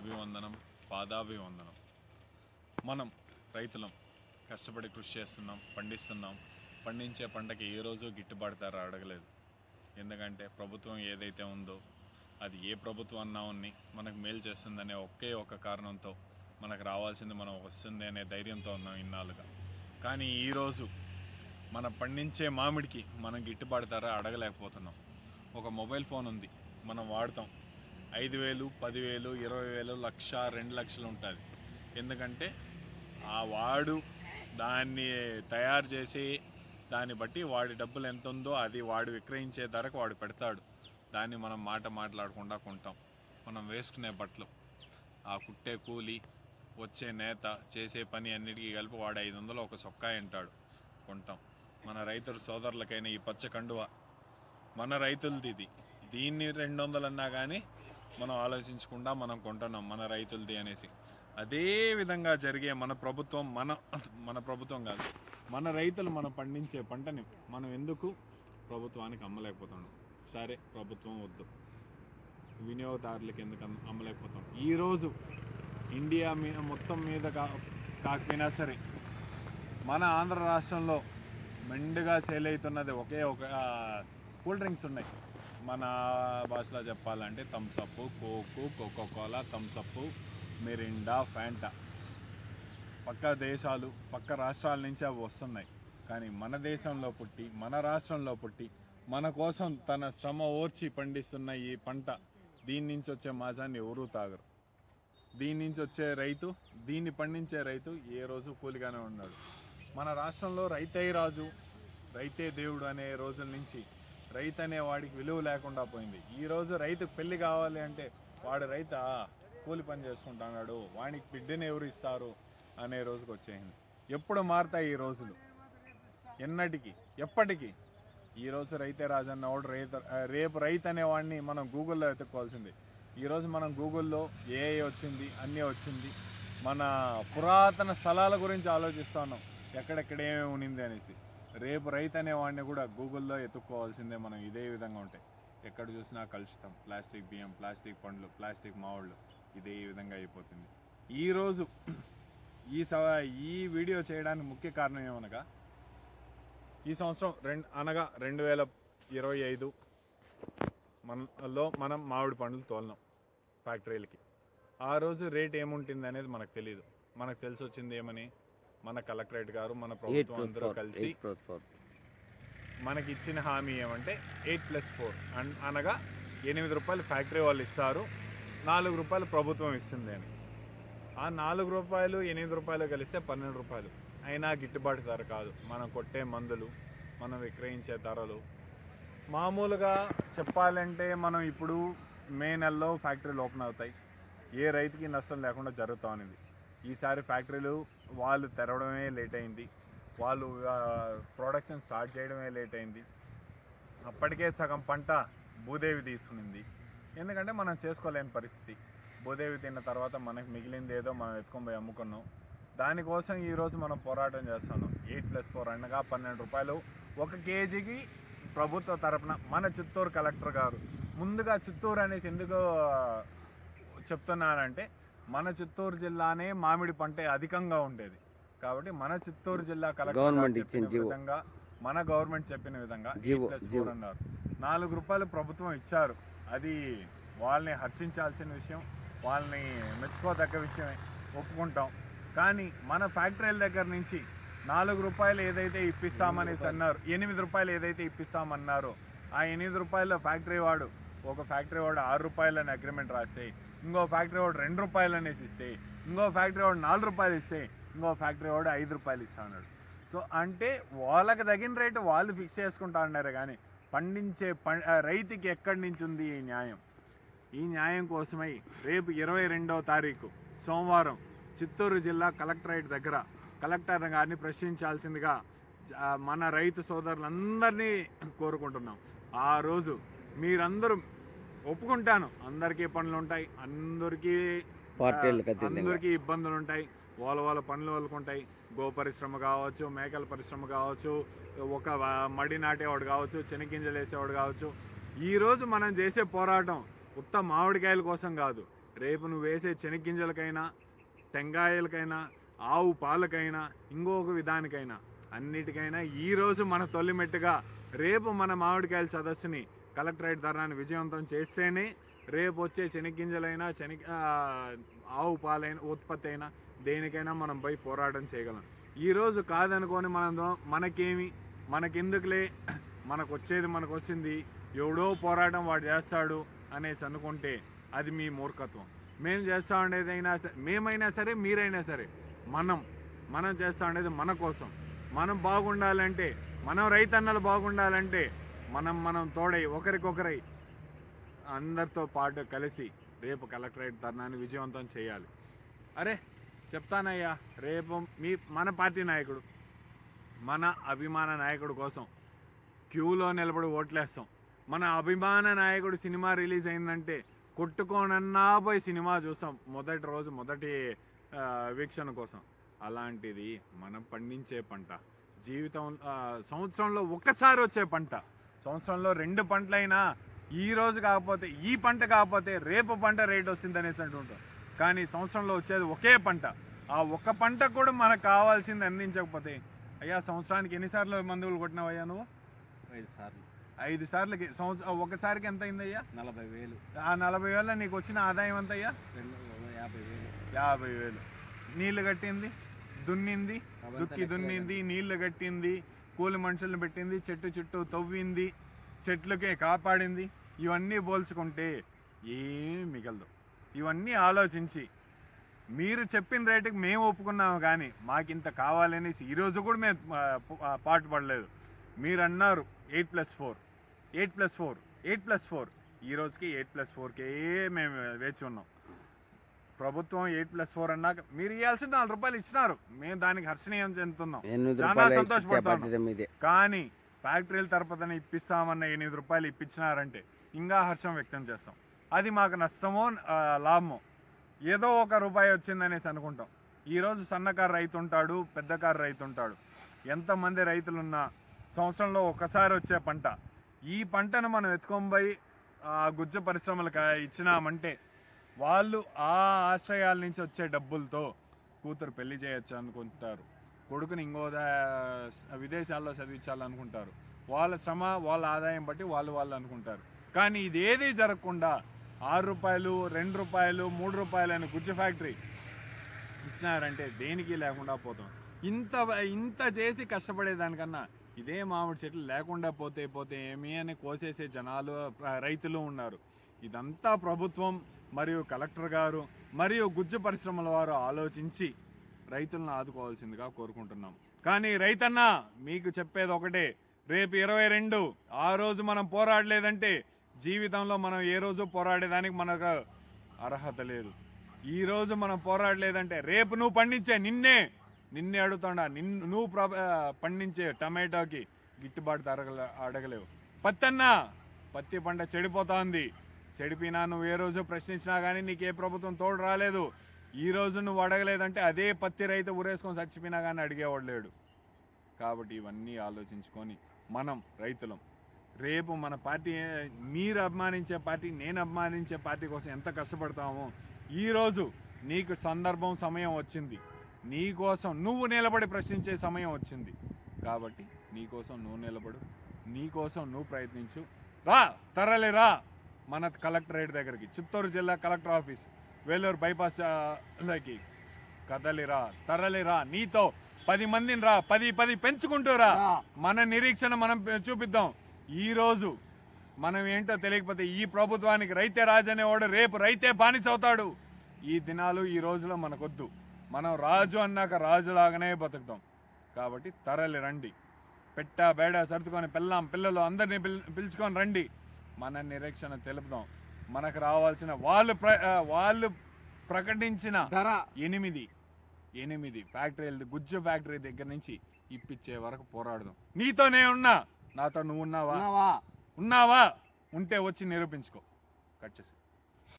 అభివందనం, పాదాభివందనం. మనం రైతులం, కష్టపడి కృషి చేస్తున్నాం, పండిస్తున్నాం. పండించే పంటకి ఏ రోజు గిట్టుబాటు ధర అడగలేదు. ఎందుకంటే ప్రభుత్వం ఏదైతే ఉందో అది ఏ ప్రభుత్వం అన్నా ఉన్ని మనకు మేలు చేస్తుందనే ఒకే ఒక కారణంతో మనకు రావాల్సింది మనం వస్తుంది అనే ధైర్యంతో ఉన్నాం ఇన్నాళ్ళుగా. కానీ ఈరోజు మనం పండించే మామిడికి మనం గిట్టుబాటు ధర అడగలేకపోతున్నాం. ఒక మొబైల్ ఫోన్ ఉంది, మనం వాడతాం. 5,000, 10,000, 20,000, 1,00,000, 2,00,000 ఉంటుంది. ఎందుకంటే ఆ వాడు దాన్ని తయారు చేసి దాన్ని బట్టి వాడి డబ్బులు ఎంత ఉందో అది వాడు విక్రయించే ధరకు వాడు పెడతాడు. దాన్ని మనం మాట్లాడకుండా కొంటాం. మనం వేసుకునే బట్టలు, ఆ కుట్టే కూలి, వచ్చే నేత, చేసే పని అన్నిటికీ కలిపి వాడు 500 ఒక సొక్కా అంటాడు, కొంటాం. మన రైతుల సోదరులకైనా ఈ పచ్చ కండువ మన రైతులది, దీన్ని 200 అన్నా కానీ మనం ఆలోచించకుండా మనం కొంటున్నాం మన రైతులది అనేసి. అదే విధంగా జరిగే మన ప్రభుత్వం మన ప్రభుత్వం కాదు, మన రైతులు మనం పండించే పంటని మనం ఎందుకు ప్రభుత్వానికి అమ్మలేకపోతున్నాం? సరే, ప్రభుత్వం వద్దు, వినియోగదారులకు ఎందుకు అమ్మలేకపోతాం? ఈరోజు ఇండియా మొత్తం మీద కాకపోయినా సరే మన ఆంధ్ర రాష్ట్రంలో మెండుగా సేల్ అవుతున్నది ఒకే ఒక కూల్ డ్రింక్స్ ఉన్నాయి. మన భాషలో చెప్పాలంటే Thums Up, Coke, Coca Cola, Thums Up, Mirinda, Fanta. పక్క దేశాలు, పక్క రాష్ట్రాల నుంచి అవి వస్తున్నాయి. కానీ మన దేశంలో పుట్టి, మన రాష్ట్రంలో పుట్టి, మన కోసం తన శ్రమ ఓర్చి పండిస్తున్న ఈ పంట, దీని నుంచి వచ్చే మాజాన్ని ఎవరూ తాగరు. దీని నుంచి వచ్చే రైతు, దీన్ని పండించే రైతు ఏ రోజు కూలిగానే ఉన్నాడు. మన రాష్ట్రంలో రైతే రాజు, రైతే దేవుడు అనే రోజుల నుంచి రైతు అనే వాడికి విలువ లేకుండా పోయింది. ఈరోజు రైతుకు పెళ్లి కావాలి అంటే వాడు రైతా కూలి పని చేసుకుంటున్నాడు, వాడికి బిడ్డని ఎవరు ఇస్తారు అనే రోజుకి వచ్చేసింది. ఎప్పుడు మారుతాయి ఈ రోజులు? ఎన్నటికి, ఎప్పటికీ? ఈరోజు రైతే రాజన్న వాడు రేపు రైతు అనేవాడిని మనం గూగుల్లో వెతుక్కోవాల్సింది. ఈరోజు మనం గూగుల్లో ఏఐ వచ్చింది, అన్నీ వచ్చింది. మన పురాతన స్థలాల గురించి ఆలోచిస్తున్నాం, ఎక్కడెక్కడ ఏమేమి ఉనింది అనేసి. రేపు రైతు అనేవాడిని కూడా గూగుల్లో ఎత్తుక్కోవాల్సిందే మనం. ఇదే విధంగా ఉంటాయి. ఎక్కడ చూసినా కలుషితం, ప్లాస్టిక్ బియ్యం, ప్లాస్టిక్ పండ్లు, ప్లాస్టిక్ మావుళ్ళు, ఇదే విధంగా అయిపోతుంది. ఈరోజు ఈ వీడియో చేయడానికి ముఖ్య కారణం ఏమనగా, ఈ సంవత్సరం 2025 మనం మామిడి పండ్లు తోలినాం ఫ్యాక్టరీలకి. ఆ రోజు రేట్ ఏముంటుంది అనేది మనకు తెలియదు. మనకు తెలిసి వచ్చింది ఏమని, మన కలెక్టరేట్ గారు, మన ప్రభుత్వం అందరూ కలిసి మనకి ఇచ్చిన హామీ ఏమంటే 8+4 అనగా 8 రూపాయలు ఫ్యాక్టరీ వాళ్ళు ఇస్తారు, 4 రూపాయలు ప్రభుత్వం ఇస్తుంది అని. ఆ 4 రూపాయలు 8 రూపాయలు కలిస్తే 12 రూపాయలు. అయినా గిట్టుబాటు ధర కాదు. మనం కొట్టే మందులు, మనం విక్రయించే ధరలు. మామూలుగా చెప్పాలంటే మనం ఇప్పుడు మే నెలలో ఫ్యాక్టరీలు ఓపెన్ అవుతాయి, ఏ రైతుకి నష్టం లేకుండా జరుగుతూ అనేది. ఈసారి ఫ్యాక్టరీలు వాళ్ళు తెరవడమే లేట్ అయింది, వాళ్ళు ప్రొడక్షన్ స్టార్ట్ చేయడమే లేట్ అయింది. అప్పటికే సగం పంట భూదేవి తీసుకునింది. ఎందుకంటే మనం చేసుకోలేని పరిస్థితి. భూదేవి తిన్న తర్వాత మనకు మిగిలింది ఏదో మనం ఎత్తుకొని పోయి అమ్ముకున్నాం. దానికోసం ఈరోజు మనం పోరాటం చేస్తున్నాం. 8+4 అనగా 12 రూపాయలు ఒక కేజీకి ప్రభుత్వ తరపున. మన చిత్తూరు కలెక్టర్ గారు ముందుగా చిత్తూరు అనేసి ఎందుకు చెప్తున్నానంటే, మన చిత్తూరు జిల్లానే మామిడి పంట అధికంగా ఉండేది కాబట్టి మన చిత్తూరు జిల్లా కలెక్టర్ చెప్పిన విధంగా, మన గవర్నమెంట్ చెప్పిన విధంగా 8+4 అన్నారు. 4 రూపాయలు ప్రభుత్వం ఇచ్చారు. అది వాళ్ళని హర్షించాల్సిన విషయం, వాళ్ళని మెచ్చుకోదగ్గ విషయమే, ఒప్పుకుంటాం. కానీ మన ఫ్యాక్టరీల దగ్గర నుంచి 4 రూపాయలు ఏదైతే ఇప్పిస్తామనేసి అన్నారు, 8 రూపాయలు ఏదైతే ఇప్పిస్తామన్నారో ఆ 8 రూపాయల ఫ్యాక్టరీ వాడు, ఒక ఫ్యాక్టరీ వాడు 6 రూపాయలని అగ్రిమెంట్ రాస్తే, ఇంకో ఫ్యాక్టరీ వాడు 2 రూపాయలు అనేసి ఇస్తే, ఇంకో ఫ్యాక్టరీ వాడు 4 రూపాయలు ఇస్తే, ఇంకో ఫ్యాక్టరీ వాడు 5 రూపాయలు ఇస్తా అన్నాడు. సో అంటే వాళ్ళకి తగిన రేటు వాళ్ళు ఫిక్స్ చేసుకుంటా అన్నారు. కానీ పండించే రైతుకి ఎక్కడి నుంచి ఉంది ఈ న్యాయం? ఈ న్యాయం కోసమై రేపు 22వ తారీఖు సోమవారం చిత్తూరు జిల్లా కలెక్టరేట్ దగ్గర కలెక్టర్ గారిని ప్రశ్నించాల్సిందిగా మన రైతు సోదరులందరినీ కోరుకుంటున్నాం. ఆ రోజు మీరందరూ ఒప్పుకుంటాను, అందరికీ పనులు ఉంటాయి, అందరికీ ఇబ్బందులు ఉంటాయి, వాళ్ళ పనులు వాళ్ళకుంటాయి. గో పరిశ్రమ కావచ్చు, మేకల పరిశ్రమ కావచ్చు, ఒక మడి నాటేవాడు కావచ్చు, చెనగింజలు వేసేవాడు కావచ్చు. ఈరోజు మనం చేసే పోరాటం ఉత్త మామిడికాయల కోసం కాదు. రేపు నువ్వు వేసే శనగ్గింజలకైనా, టెంగాయలకైనా, ఆవు పాలకైనా, ఇంకొక విధానికైనా, అన్నిటికైనా ఈరోజు మన తొలిమెట్టుగా రేపు మన మామిడికాయల సదస్సుని కలెక్టరేట్ ధర్నాన్ని విజయవంతం చేస్తేనే రేపు వచ్చే శనగ్గింజలైనా ఆవు పాలైన ఉత్పత్తి అయినా దేనికైనా మనం పోయి పోరాటం చేయగలం. ఈరోజు కాదనుకొని మనకెందుకులే, మనకు వచ్చేది మనకు వస్తుంది, ఎవడో పోరాటం వాడు చేస్తాడు అనేసి అనుకుంటే అది మీ మూర్ఖత్వం. మేము చేస్తూ ఉండేదైనా మేమైనా సరే, మీరైనా సరే, మనం చేస్తూ ఉండేది మన కోసం. మనం బాగుండాలంటే, మనం రైతన్నలు బాగుండాలంటే మనం తోడై ఒకరికొకరై అందరితో పాటు కలిసి రేపు కలెక్టరేట్ ధర్నాన్ని విజయవంతం చేయాలి. అరే చెప్తానయ్యా, రేపు మన పార్టీ నాయకుడు, మన అభిమాన నాయకుడు కోసం క్యూలో నిలబడి ఓట్లేస్తాం. మన అభిమాన నాయకుడు సినిమా రిలీజ్ అయిందంటే కొట్టుకోనన్నా పోయి సినిమా చూస్తాం మొదటి రోజు, మొదటి వీక్షణ కోసం. అలాంటిది మనం పండించే పంట, సంవత్సరంలో ఒక్కసారి వచ్చే పంట, సంవత్సరంలో 2 పంటలైనా ఈ రోజు కాకపోతే, ఈ పంట కాకపోతే రేపు పంట రేట్ వస్తుంది అనేసి అంటుంటాం. కానీ సంవత్సరంలో వచ్చేది ఒకే పంట. ఆ ఒక్క పంట కూడా మనకు కావాల్సింది అందించకపోతే, అయ్యా సంవత్సరానికి ఎన్నిసార్లు మందులు కొట్టినావయ్యా నువ్వు? 5 సార్లు. 5 సార్లకి ఒకసారికి ఎంత అయిందయ్యా? 40,000. ఆ 40,000 నీకు వచ్చిన ఆదాయం ఎంతయ్యా? 50,000. నీళ్లు కట్టింది, దున్నింది, దున్నింది, నీళ్లు కట్టింది, కూలి మనుషులను పెట్టింది, చెట్టు చుట్టూ తవ్వింది, చెట్లకే కాపాడింది, ఇవన్నీ పోల్చుకుంటే ఏం మిగలదు. ఇవన్నీ ఆలోచించి మీరు చెప్పిన రేటుకి మేము ఒప్పుకున్నాము, కానీ మాకింత కావాలనేసి ఈరోజు కూడా మేము పాటు పడలేదు. మీరు అన్నారు 8+4 ఈ రోజుకి 8+4కే మేము వేచి ఉన్నాం. ప్రభుత్వం 8+4 అన్నాక మీరు ఇవ్వాల్సిన 4 రూపాయలు ఇచ్చినారు, మేము దానికి హర్షణీయం చెందుతున్నాం, చాలా సంతోషపడుతున్నాం. కానీ ఫ్యాక్టరీల తరపున ఇప్పిస్తామన్న 8 రూపాయలు ఇప్పించినారంటే ఇంకా హర్షం వ్యక్తం చేస్తాం. అది మాకు నష్టమో లాభమో, ఏదో 1 రూపాయి వచ్చిందనేసి అనుకుంటాం. ఈరోజు సన్నకారు రైతు ఉంటాడు, పెద్దకారు రైతు ఉంటాడు, ఎంతమంది రైతులున్నా సంవత్సరంలో ఒకసారి వచ్చే పంట, ఈ పంటను మనం ఎత్తుకొని పోయి గుజ్జ పరిశ్రమలకు ఇచ్చినామంటే వాళ్ళు ఆ ఆశ్రయాల నుంచి వచ్చే డబ్బులతో కూతురు పెళ్లి చేయొచ్చు అనుకుంటారు, కొడుకుని విదేశాల్లో చదివించాలనుకుంటారు, వాళ్ళ శ్రమ వాళ్ళ ఆదాయం బట్టి వాళ్ళు అనుకుంటారు. కానీ ఇదేది జరగకుండా 6 రూపాయలు, 2 రూపాయలు, 3 రూపాయలు అని గుజ్జు ఫ్యాక్టరీ ఇచ్చినారంటే దేనికి లేకుండా పోతాం. ఇంత చేసి కష్టపడేదానికన్నా ఇదే మామిడి చెట్లు లేకుండా పోతే ఏమి అని కోసేసే జనాలు, రైతులు ఉన్నారు. ఇదంతా ప్రభుత్వం మరియు కలెక్టర్ గారు మరియు గుజ్జు పరిశ్రమల వారు ఆలోచించి రైతులను ఆదుకోవాల్సిందిగా కోరుకుంటున్నాం. కానీ రైతన్న మీకు చెప్పేది ఒకటే, రేపు 22 ఆ రోజు మనం పోరాడలేదంటే జీవితంలో మనం ఏ రోజు పోరాడేదానికి మనకు అర్హత లేదు. ఈరోజు మనం పోరాడలేదంటే రేపు నువ్వు పండించే నిన్నే అడుగుతాడా, నువ్వు పండించే టమాటోకి గిట్టుబాటు ధర అడగలేవు. పత్తి పంట చెడిపోతుంది, చెడిపోయినా నువ్వు ఏ రోజు ప్రశ్నించినా కానీ నీకు ఏ ప్రభుత్వం తోడు రాలేదు. ఈ రోజు నువ్వు అడగలేదంటే అదే పత్తి రైతు ఊరేసుకొని చచ్చిపోయినా కానీ అడిగేవాడు లేడు. కాబట్టి ఇవన్నీ ఆలోచించుకొని మనం రైతులం రేపు మన పార్టీ, మీరు అభిమానించే పార్టీ, నేను అభిమానించే పార్టీ కోసం ఎంత కష్టపడతామో ఈరోజు నీకు సమయం వచ్చింది, నీకోసం నువ్వు నిలబడి ప్రశ్నించే సమయం వచ్చింది. కాబట్టి నీకోసం నువ్వు నిలబడు, నీకోసం నువ్వు ప్రయత్నించు. తరలిరా మన కలెక్టరేట్ దగ్గరికి, చిత్తూరు జిల్లా కలెక్టర్ ఆఫీస్, వేలూరు బైపాస్కి కదలిరా, తరలిరా. నీతో 10 మందిని రా, 10 పెంచుకుంటూరా. మన నిరీక్షణ మనం చూపిద్దాం. ఈరోజు మనం ఏంటో తెలియకపోతే ఈ ప్రభుత్వానికి రైతే రాజు అనేవాడు రేపు రైతే బానిస అవుతాడు. ఈ దినాలు ఈ రోజులో మనకొద్దు. మనం రాజు అన్నాక రాజులాగానే బతుకుతాం. కాబట్టి తరలి రండి, బేడ సర్దుకొని పిల్లలు అందరినీ పిలుచుకొని రండి. మన నిరీక్షణ తెలుపుదాం. మనకు రావాల్సిన వాళ్ళు ప్రకటించిన ధర 8 ఫ్యాక్టరీలు, గుజ్జు ఫ్యాక్టరీ దగ్గర నుంచి ఇప్పించే వరకు పోరాడదాం. నీతోనే ఉన్నా, నాతో నువ్వు ఉన్నావా? ఉంటే వచ్చి నిరూపించుకో. కట్ చేసి